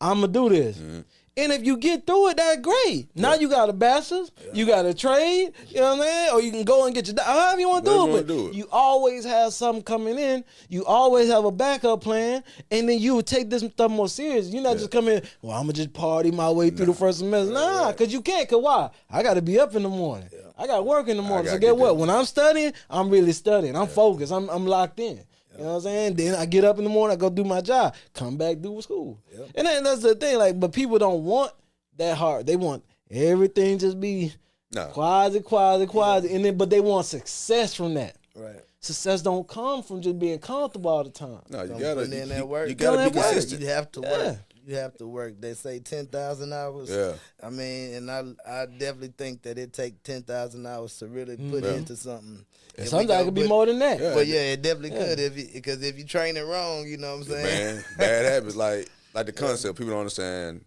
I'm going to do this. And if you get through it, that's great. Now you got a bachelor's, you got a trade, you know what I'm saying? Or you can go and get your, however you want to do it. But you always have something coming in. You always have a backup plan. And then you would take this stuff more serious. You're not just coming in, well, I'm going to just party my way through the first semester. Nah, because you can't. Because why? I got to be up in the morning. I got work in the morning. So get what? When I'm studying, I'm really studying. I'm focused. I'm locked in. You know what I'm saying? Then I get up in the morning, I go do my job, come back, do school. And then that's the thing, like, but people don't want that hard. They want everything just be quasi, and then but they want success from that. Right. Success don't come from just being comfortable all the time. No, you gotta put in that work. You gotta be consistent. You have to work. You have to work. They say 10,000 hours. Yeah. I mean, and I definitely think that it takes 10,000 hours to really put into something. And sometimes it could be more than that. But yeah, it definitely could because if you train it wrong, you know what I'm saying? Man, bad habits like the concept. People don't understand.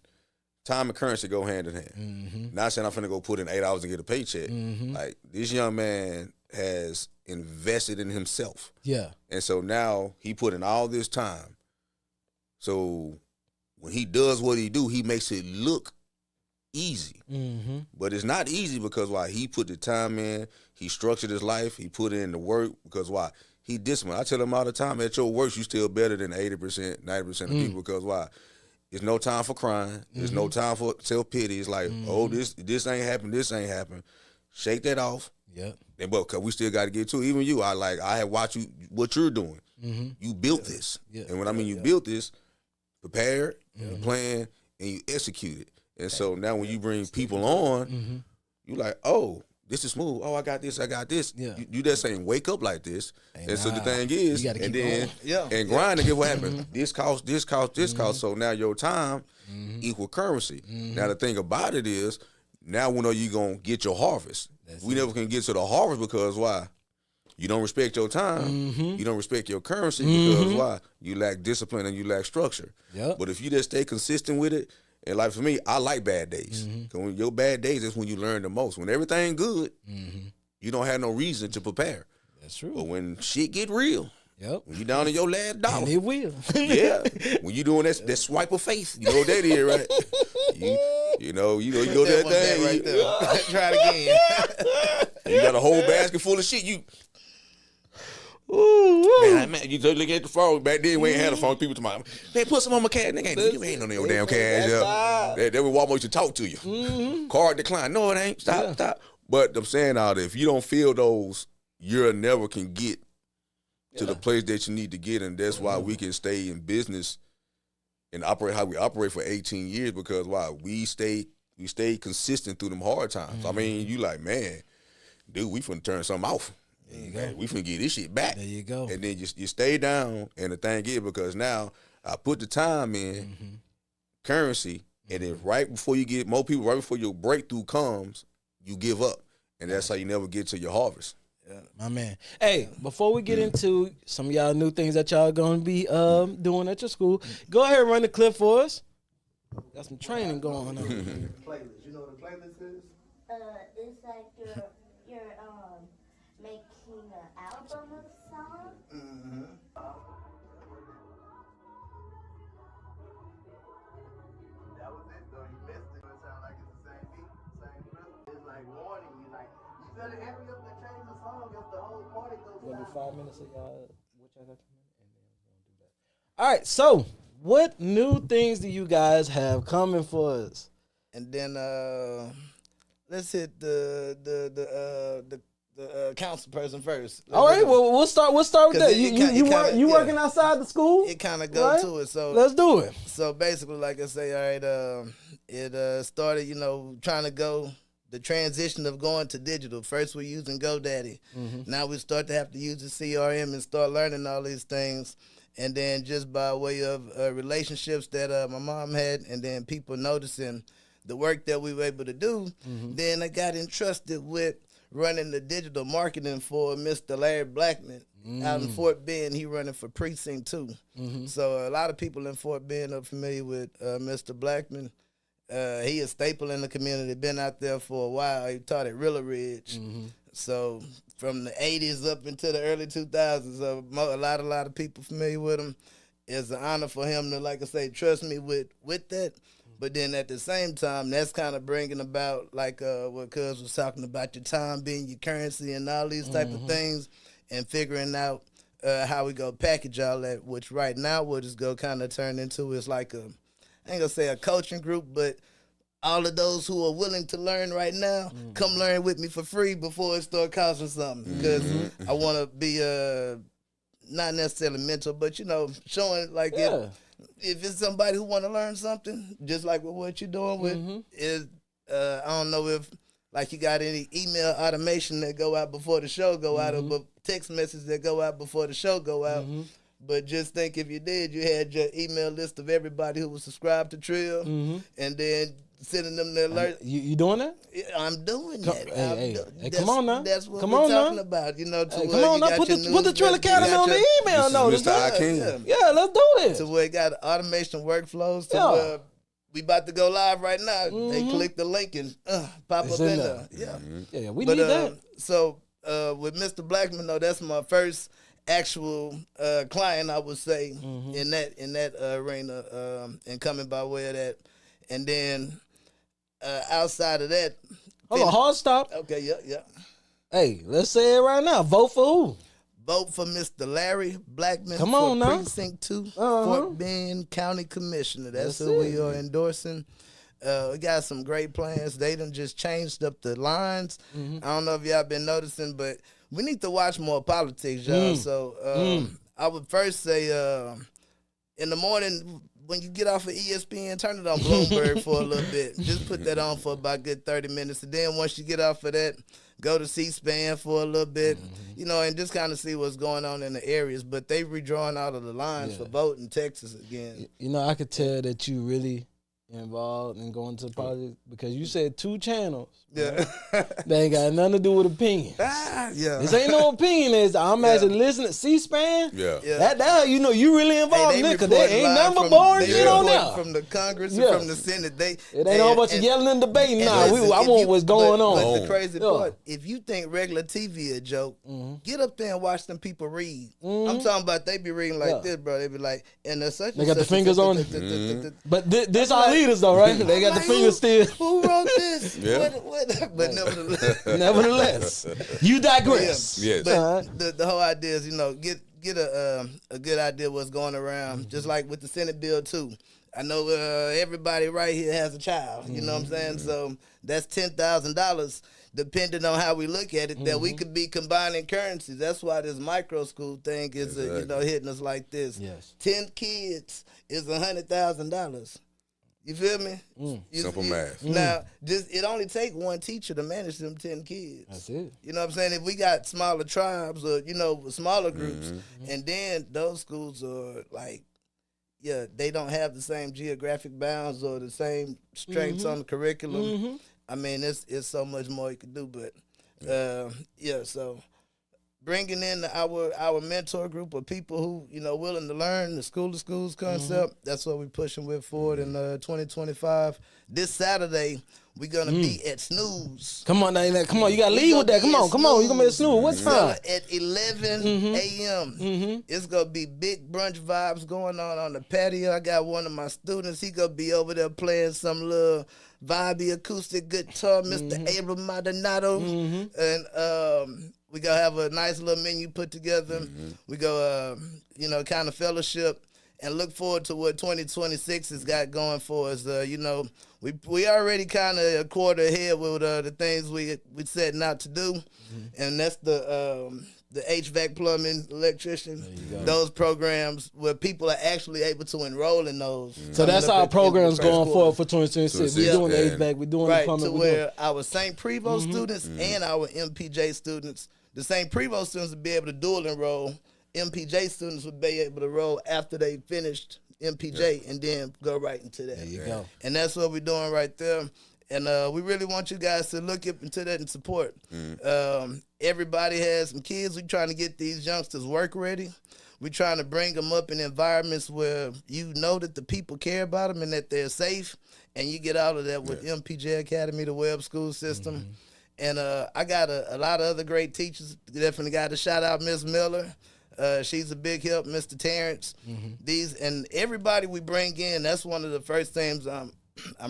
Time and currency go hand in hand. Not saying I'm finna go put in 8 hours and get a paycheck. Like this young man has invested in himself. Yeah. And so now he put in all this time. So when he does what he do, he makes it look easy. But it's not easy because why? He put the time in, he structured his life, he put in the work because why? He disciplined. I tell him all the time, at your worst, you still better than 80%, 90% of people because why? There's no time for crying. There's no time for self-pity. It's like, oh, this ain't happened, this ain't happened. Shake that off. Yeah. And but cause we still got to get to it. Even you, I have watched you what you're doing. You built this. And when I mean you built this, prepared, planned, and you executed. And so now when you bring people on, you like, oh, this is smooth. Oh, I got this. Yeah. You just ain't wake up like this. And so the thing is, and then and grind and get what happened. This cost. So now your time equal currency. Now the thing about it is, now we know you gonna get your harvest. We never can get to the harvest because why? You don't respect your time. You don't respect your currency because why? You lack discipline and you lack structure. Yep. But if you just stay consistent with it, and like for me, I like bad days. Cause when your bad days is when you learn the most. When everything good, you don't have no reason to prepare. That's true. But when shit get real, Yep. when you down in your last dollar, And it will. yeah. When you doing that swipe of faith, you know what that is, right? You go that thing right there. Try it again. You got a whole basket full of shit. Man, you look at the phone. Back then, we ain't had a phone. People to my man, put some on my cash. Nigga, you ain't no damn cash. That when Walmart used to talk to you. Mm-hmm. Card decline. No, it ain't. Stop. But I'm saying out there, if you don't feel those, you never can get to the place that you need to get, and that's why we can stay in business and operate how we operate for 18 years, because why we stay consistent through them hard times. Mm-hmm. I mean, you like, man, dude, we finna turn something off. Man, we finna get this shit back. There you go. And then you stay down, and the thing is, because now I put the time in, currency, and then right before you get more people, right before your breakthrough comes, you give up, and that's how you never get to your harvest. Yeah. My man. Hey, before we get into some of y'all new things that y'all gonna be doing at your school, go ahead and run the clip for us. Got some training going on. Playlist. You know what a playlist is? It's like you're making an album of songs. Mm-hmm. That was it though. You missed it. It sounds like it's the same beat, same rhythm. It's like warning you, like you better hurry up and change the song if the whole party goes We'll do down. 5 minutes of y'all. What y'all got coming? And then we're gonna do that. All right. So, what new things do you guys have coming for us? And then let's hit the council person first. All right. Well, we'll start with that. You working outside the school? It kind of go right? to it. So let's do it. So basically, like I say, all right, it started, trying to go the transition of going to digital. First, we're using GoDaddy. Mm-hmm. Now we start to have to use the CRM and start learning all these things. And then just by way of relationships that my mom had, and then people noticing the work that we were able to do, then I got entrusted with running the digital marketing for Mr. Larry Blackman out in Fort Bend. He running for Precinct 2. Mm-hmm. So a lot of people in Fort Bend are familiar with Mr. Blackman. He is a staple in the community, been out there for a while. He taught at Rilla Ridge. Mm-hmm. So from the 80s up into the early 2000s, a lot of people familiar with him. It's an honor for him to, like I say, trust me with that. But then at the same time, that's kind of bringing about, like what Cuz was talking about, your time being your currency and all these type of things, and figuring out how we go package all that, which right now what it's going to kind of turn into is like I ain't going to say a coaching group, but all of those who are willing to learn right now, come learn with me for free before it start costing something. Because I want to be not necessarily mentor, but, showing like if it's somebody who want to learn something, just like with what you're doing with, is I don't know if like you got any email automation that go out before the show go out, or text messages that go out before the show go out. But just think if you did, you had your email list of everybody who was subscribed to Trill, and then sending them the alert. You doing that? I'm doing that. Hey, come on now. That's what come we're on talking now. about. Come on now. Put the Trill Academy on the email notice. Mr. Akeem. Yeah, let's do this. To where it got automation workflows to where we about to go live right now. They click the link and pop It's up in in there. there. Yeah, we need that. So with Mr. Blackman, though, that's my first actual client, I would say, in that arena, and coming by way of that. And then outside of that, hold on, hard stop. Okay, yeah. Hey, let's say it right now. Vote for who? Vote for Mr. Larry Blackman. Come on now. Precinct 2, Fort Bend County Commissioner. That's who we are endorsing. We got some great plans. They done just changed up the lines. I don't know if y'all been noticing, but we need to watch more politics, y'all. So I would first say in the morning, when you get off of ESPN, turn it on Bloomberg for a little bit. Just put that on for about a good 30 minutes. And then once you get off of that, go to C-SPAN for a little bit, and just kind of see what's going on in the areas. But they redrawing out of the lines for vote in Texas again. I could tell that you really involved in going to politics? Because you said 2 channels. Yeah. They ain't got nothing to do with opinion. Yeah. This ain't no opinion. I'm actually listening to C-SPAN. Yeah. Yeah. That you know you really involved in it, because report they ain't live nothing but from- boring they shit on report there. From the Congress Yeah. and from the Senate. It ain't a whole bunch of yelling and debating. And Nah, listen, I if want you- what's going on. But the crazy Yeah. part, if you think regular TV a joke, get up there and watch them people read. I'm talking about they be reading like Yeah. this, bro. They be like, and there's such. They got the fingers on it. But this our like- leaders though, right? They got the fingers still. Who wrote this? Yeah. What? But nevertheless. Nevertheless, you digress. Yes. But All right. the whole idea is, get a good idea what's going around. Just like with the Senate bill too. I know everybody right here has a child. You know what I'm saying? So that's $10,000. Depending on how we look at it, that we could be combining currencies. That's why this micro school thing is hitting us like this. Yes. 10 kids is $100,000. You feel me? Simple math. Now, it only take one teacher to manage them 10 kids. That's it. You know what I'm saying? If we got smaller tribes or, smaller groups, and then those schools are like, they don't have the same geographic bounds or the same strengths on the curriculum. I mean, it's so much more you can do, but, so bringing in our mentor group of people who, willing to learn the school to schools concept. That's what we're pushing with forward in 2025. This Saturday, we're going to be at Snooze. Come on, now, come on. You got to lead with that. Come on. You going to be a snooze. What time? At 11 a.m. It's going to be big brunch vibes going on the patio. I got one of my students. He going to be over there playing some little vibey acoustic guitar, Mr. Abram Maldonado. And we going to have a nice little menu put together. We go, kind of fellowship and look forward to what 2026 has got going for us. We already kind of a quarter ahead with the things we setting out to do. And that's the HVAC, plumbing, electrician, those programs where people are actually able to enroll in those. So that's our programs going forward for 2026. We're doing the HVAC, we're doing the plumbing. To where our St. Prevost students and our MPJ students, the St. Prevost students would be able to dual enroll. MPJ students would be able to roll after they finished MPJ and then go right into that. There you go. And that's what we're doing right there. And we really want you guys to look up into that and support. Everybody has some kids. We're trying to get these youngsters work ready. We're trying to bring them up in environments where you know that the people care about them and that they're safe. And you get out of that with MPJ Academy, the web school system. And I got a lot of other great teachers. Definitely got to shout out Miss Miller. She's a big help, Mr. Terrence. These and everybody we bring in, that's one of the first things I'm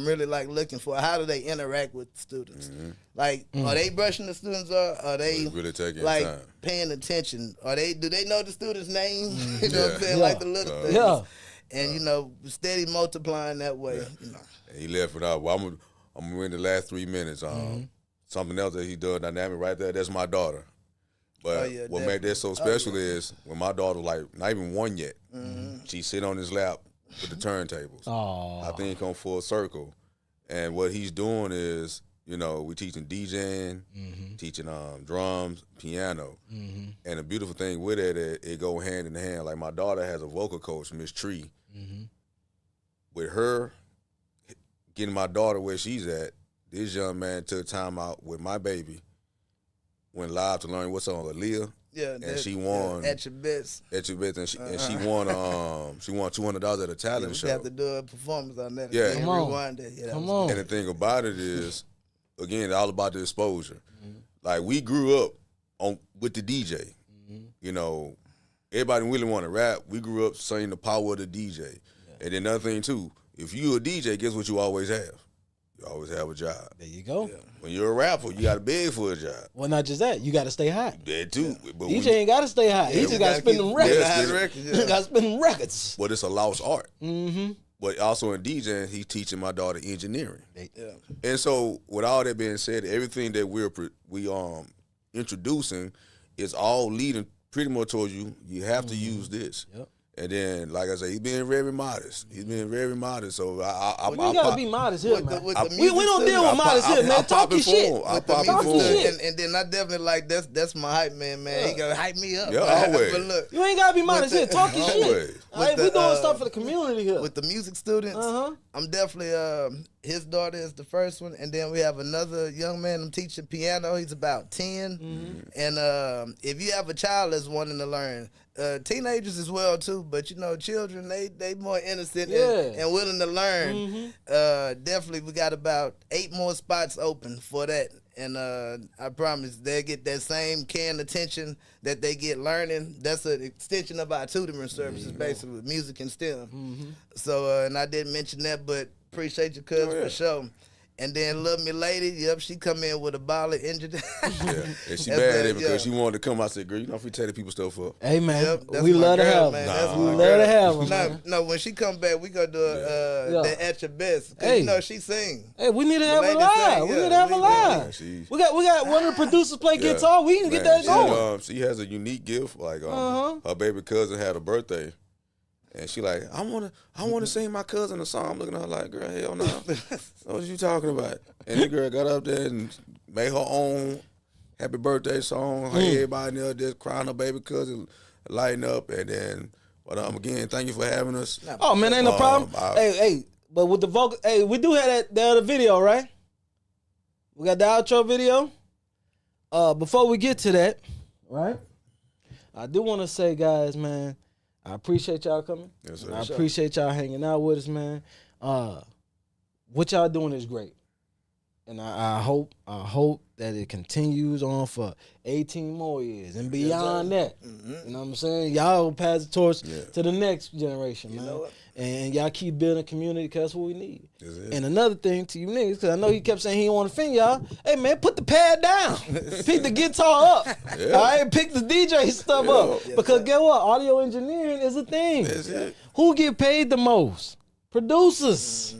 really like looking for. How do they interact with students? Like, are they brushing the students off? Are they really taking like time. paying attention? Do they know the student's name? You know what I'm saying? Like the little things. Yeah. And steady multiplying that way. And he left without. Well, I'm gonna win the last 3 minutes. Something else that he does dynamic right there. That's my daughter. But what made that so special is when my daughter, like, not even 1 yet, she sit on his lap with the turntables. I think come full circle. And what he's doing is, we teaching DJing, teaching drums, piano. And the beautiful thing with it go hand in hand. Like, my daughter has a vocal coach, Miss Tree. With her getting my daughter where she's at, this young man took time out with my baby, went live to learn what's on Aaliyah. Yeah, and she won at your best. And she won $200 at a talent show. We have to do a performance on that. Yeah, come on. Rewind that. Yeah, Come on. And the thing about it is, again, all about the exposure. Like, we grew up with the DJ. Everybody really want to rap. We grew up saying the power of the DJ. And then another thing too, if you a DJ, guess what you always have? You always have a job. There you go. When you're a rapper, you got to beg for a job. Well, not just that. You got to stay hot. That too. But DJ ain't got to stay hot. He just got to spin them records. Got to spin them records. But it's a lost art. But also in DJing, he's teaching my daughter engineering. And so, with all that being said, everything that we introducing is all leading pretty much towards you. You have to use this. And then, like I say, he's being very modest. So you gotta be modest here, man. We don't deal with modest here, man. Talk your shit. Talk your shit. And then I definitely like that's my hype man. He gotta hype me up. Yeah, always. But look, You ain't gotta be modest here. Talk your shit. Hey, we doing stuff for the community here. With the music students, I'm definitely his daughter is the first one, and then we have another young man I'm teaching piano. He's about 10, and if you have a child that's wanting to learn, teenagers as well too, but you know, children they more innocent and willing to learn. Definitely, we got about 8 more spots open for that. And I promise they'll get that same care and attention that they get learning. That's an extension of our tutoring services, basically, with music and STEM. So, and I didn't mention that, but appreciate your cousin for sure. And then Love Me Lady, yep, she come in with a ball of engine. And she mad at it because she wanted to come. I said, girl, you know if we tell the people stuff up. Hey, man, Yep, we love to have man. her. We love to have her, man. No, when she come back, we gonna do the At Your Best. Cause Hey. you know she sing. Hey, we need to have her lady live. sing, We yeah, need to have her we- live. She- We got one of the producers play guitar. We can get Man, that going. She has a unique gift. Like her baby cousin had a birthday, and she like, I wanna sing my cousin a song. I'm looking at her like, girl, hell no. What you talking about? And the girl got up there and made her own happy birthday song. Everybody there just crying her baby cousin, lighting up, and then. But again, thank you for having us. Oh man, ain't no problem. Hey, but with the vocal, hey, we do have that other video, right? We got the outro video. Before we get to that, right? I do want to say, guys, man, I appreciate y'all coming. Yes, sir. I appreciate y'all hanging out with us, man. What y'all doing is great. And I hope that it continues on for 18 more years and beyond that. You know what I'm saying? Y'all pass the torch to the next generation, man. know what? And y'all keep building community because that's what we need. Yes, it is. And another thing to you niggas, because I know he kept saying he didn't want to offend y'all. Hey, man, put the pad down. Pick the guitar up. All right? Pick the DJ stuff up. Because guess what? Audio engineering is a thing. That's it. Who get paid the most? Producers.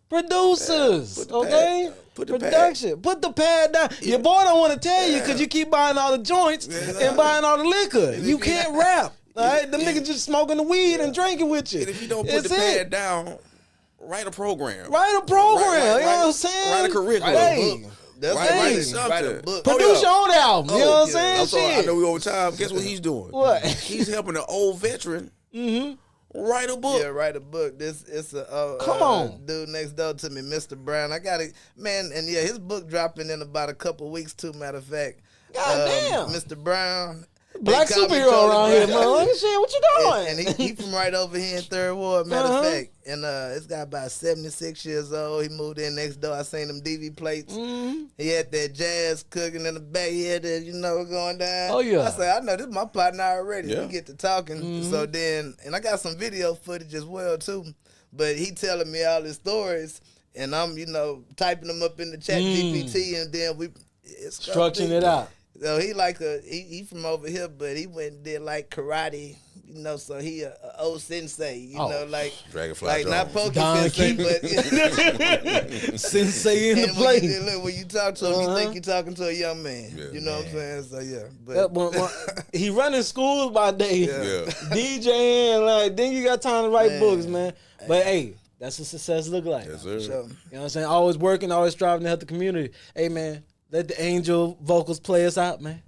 Producers, Put the okay? pad- put the Production. Put the pad down. Your boy don't want to tell you because you keep buying all the joints and buying all the liquor. You can't rap. All right? The nigga just smoking the weed and drinking with you. And if you don't put That's the it. pad down, write a program. Write a program. Right, you know what I'm saying? Write a curriculum. Hey, That's Write right. something. Write a book. produce your own album. You know what I'm saying? I'm sorry, I Shit. know we over time. Guess what he's doing? What? He's helping an old veteran write a book. Yeah, write a book. It's a Come on. dude next door to me, Mr. Brown. I got it, man, and yeah, his book dropping in about a couple weeks too. Matter of fact, God damn. Mr. Brown, Black they call me superhero Charlie around here, Brown. man. Shit, what you doing? And he from right over here in Third Ward, matter of fact. And it's got about 76 years old. He moved in next door. I seen them DV plates. He had that jazz cooking in the back. He had that, going down. Oh, yeah. I said, I know this is my partner already. Yeah. We get to talking. So then, and I got some video footage as well too. But he telling me all his stories, and I'm, typing them up in the chat GPT, and then it's Structuring it out. So he he from over here, but he went and did like karate, so he a old sensei, like Dragonfly like not Jones. Pokey Don sensei, Keith. but Sensei in the and place. look, when you talk to him, you think you're talking to a young man. You know what I'm saying? So yeah, but He running schools by day, Yeah. DJing, then you got time to write books, man. But hey, that's what success look like. Yes, sir. so, You know what I'm saying? Always working, always striving to help the community. Hey, man, let the angel vocals play us out, man.